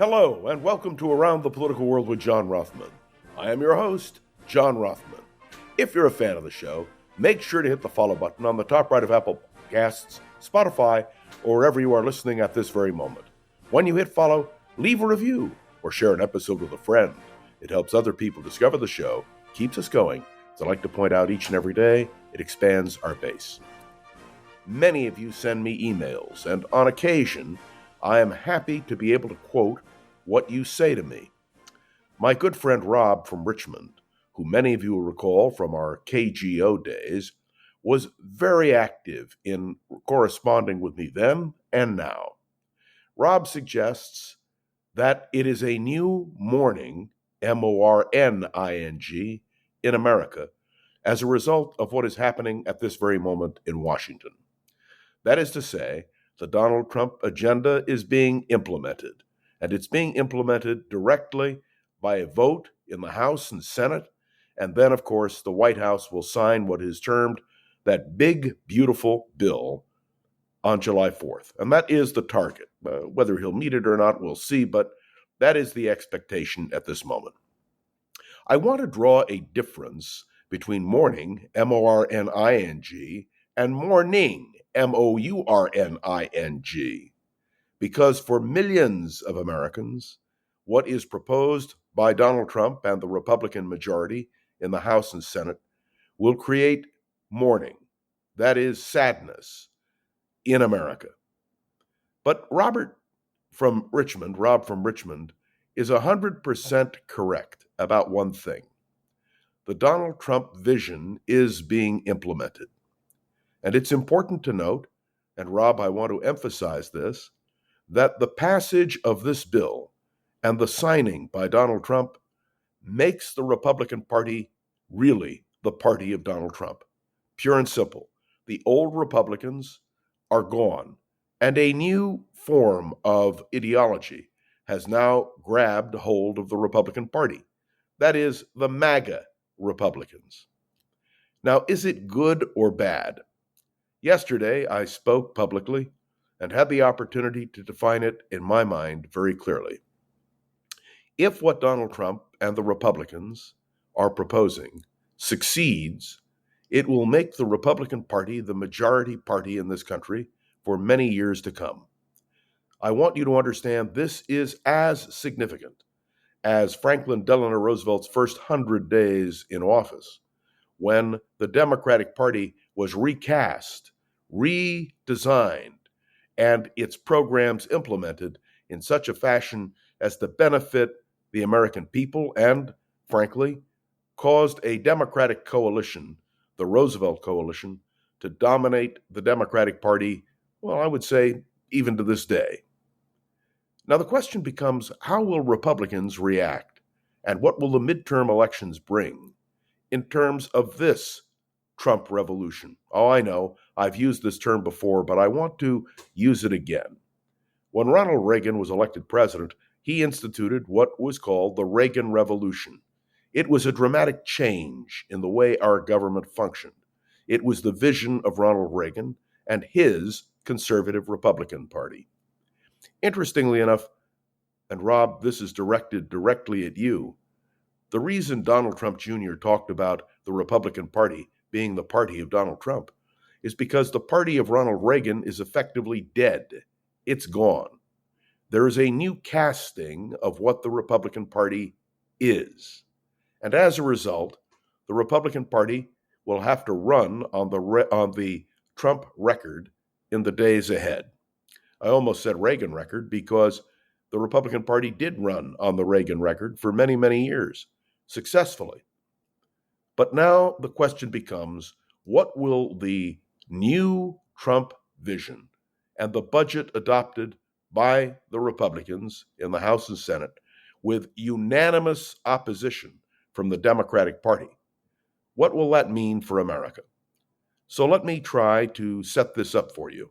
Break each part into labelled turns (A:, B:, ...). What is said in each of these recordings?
A: Hello, and welcome to Around the Political World with John Rothman. I am your host, John Rothman. If you're a fan of the show, make sure to hit the follow button on the top right of Apple Podcasts, Spotify, or wherever you are listening at this very moment. When you hit follow, leave a review or share an episode with a friend. It helps other people discover the show, keeps us going. As I like to point out each and every day, it expands our base. Many of you send me emails, and on occasion, I am happy to be able to quote what you say to me. My good friend Rob from Richmond, who many of you will recall from our KGO days, was very active in corresponding with me then and now. Rob suggests that it is a new mourning, Mourning, in America as a result of what is happening at this very moment in Washington. That is to say, the Donald Trump agenda is being implemented, and it's being implemented directly by a vote in the House and Senate, and then, of course, the White House will sign what is termed that big, beautiful bill on July 4th. And that is the target. Whether he'll meet it or not, we'll see, but that is the expectation at this moment. I want to draw a difference between mourning, Mourning, and mourning, Mourning, because for millions of Americans, what is proposed by Donald Trump and the Republican majority in the House and Senate will create mourning, that is sadness, in America. But Rob from Richmond, is 100% correct about one thing. The Donald Trump vision is being implemented. And it's important to note, and Rob, I want to emphasize this, that the passage of this bill and the signing by Donald Trump makes the Republican Party really the party of Donald Trump. Pure and simple. The old Republicans are gone, and a new form of ideology has now grabbed hold of the Republican Party. That is, the MAGA Republicans. Now, is it good or bad? Yesterday, I spoke publicly and had the opportunity to define it in my mind very clearly. If what Donald Trump and the Republicans are proposing succeeds, it will make the Republican Party the majority party in this country for many years to come. I want you to understand this is as significant as Franklin Delano Roosevelt's first 100 days in office, when the Democratic Party was recast, redesigned, and its programs implemented in such a fashion as to benefit the American people and, frankly, caused a Democratic coalition, the Roosevelt coalition, to dominate the Democratic Party, well, I would say, even to this day. Now, the question becomes, how will Republicans react, and what will the midterm elections bring in terms of this Trump revolution? Oh, I know, I've used this term before, but I want to use it again. When Ronald Reagan was elected president, he instituted what was called the Reagan Revolution. It was a dramatic change in the way our government functioned. It was the vision of Ronald Reagan and his conservative Republican Party. Interestingly enough, and Rob, this is directed directly at you, the reason Donald Trump Jr. talked about the Republican Party being the party of Donald Trump is because the party of Ronald Reagan is effectively dead. It's gone. There is a new casting of what the Republican Party is. And as a result, the Republican Party will have to run on the Trump record in the days ahead. I almost said Reagan record because the Republican Party did run on the Reagan record for many, many years, successfully. But now the question becomes, what will the new Trump vision and the budget adopted by the Republicans in the House and Senate with unanimous opposition from the Democratic Party, what will that mean for America? So let me try to set this up for you.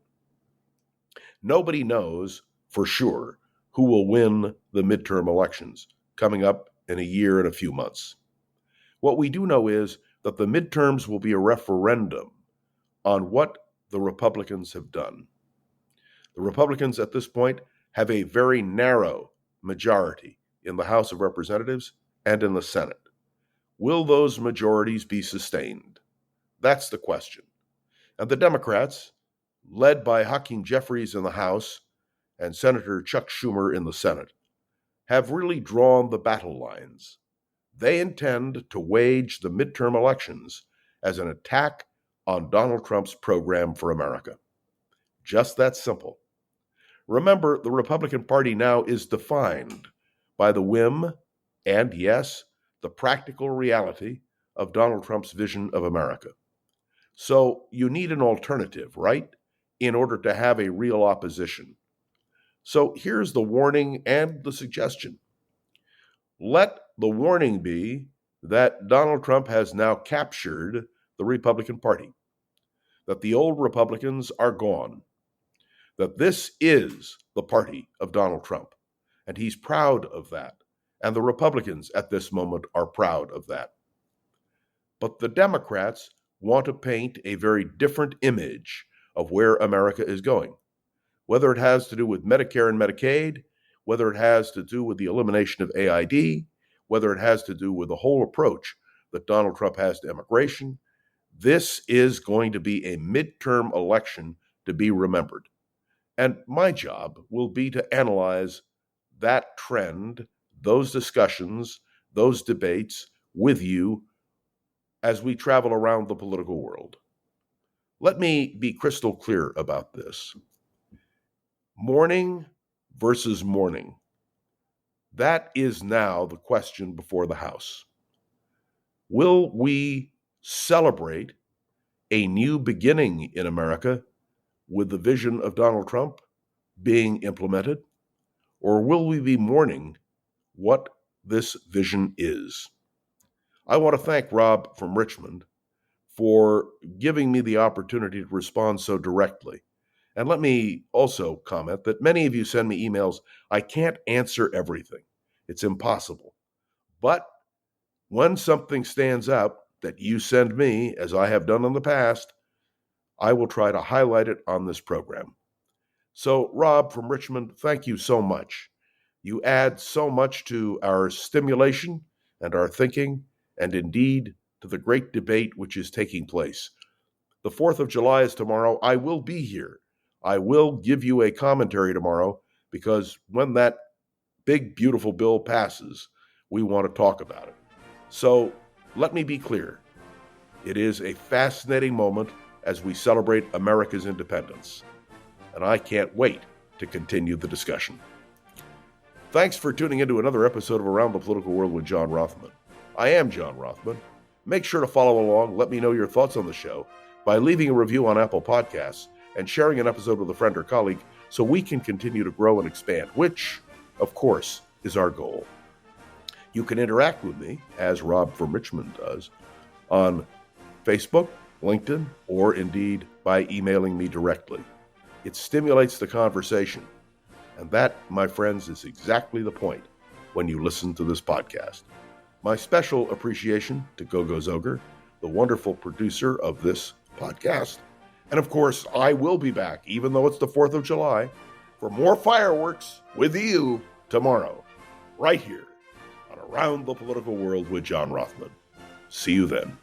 A: Nobody knows for sure who will win the midterm elections coming up in a year and a few months. What we do know is that the midterms will be a referendum on what the Republicans have done. The Republicans at this point have a very narrow majority in the House of Representatives and in the Senate. Will those majorities be sustained? That's the question. And the Democrats, led by Hakeem Jeffries in the House and Senator Chuck Schumer in the Senate, have really drawn the battle lines. They intend to wage the midterm elections as an attack on Donald Trump's program for America. Just that simple. Remember, the Republican Party now is defined by the whim and, yes, the practical reality of Donald Trump's vision of America. So you need an alternative, right, in order to have a real opposition. So here's the warning and the suggestion. Let the warning be that Donald Trump has now captured the Republican Party, that the old Republicans are gone, that this is the party of Donald Trump, and he's proud of that, and the Republicans at this moment are proud of that. But the Democrats want to paint a very different image of where America is going, whether it has to do with Medicare and Medicaid, whether it has to do with the elimination of AID, whether it has to do with the whole approach that Donald Trump has to immigration. This is going to be a midterm election to be remembered. And my job will be to analyze that trend, those discussions, those debates with you as we travel around the political world. Let me be crystal clear about this. Mourning versus mourning. That is now the question before the House. Will we celebrate a new beginning in America with the vision of Donald Trump being implemented, or will we be mourning what this vision is? I want to thank Rob from Richmond for giving me the opportunity to respond so directly. And let me also comment that many of you send me emails. I can't answer everything. It's impossible. But when something stands out that you send me, as I have done in the past, I will try to highlight it on this program. So, Rob from Richmond, thank you so much. You add so much to our stimulation and our thinking, and indeed to the great debate which is taking place. The 4th of July is tomorrow. I will be here. I will give you a commentary tomorrow, because when that big, beautiful bill passes, we want to talk about it. So let me be clear. It is a fascinating moment as we celebrate America's independence, and I can't wait to continue the discussion. Thanks for tuning into another episode of Around the Political World with John Rothman. I am John Rothman. Make sure to follow along. Let me know your thoughts on the show by leaving a review on Apple Podcasts and sharing an episode with a friend or colleague so we can continue to grow and expand, which, of course, is our goal. You can interact with me, as Rob from Richmond does, on Facebook, LinkedIn, or indeed by emailing me directly. It stimulates the conversation. And that, my friends, is exactly the point when you listen to this podcast. My special appreciation to Gogo Zoger, the wonderful producer of this podcast. And of course, I will be back, even though it's the 4th of July, for more fireworks with you tomorrow, right here on Around the Political World with John Rothman. See you then.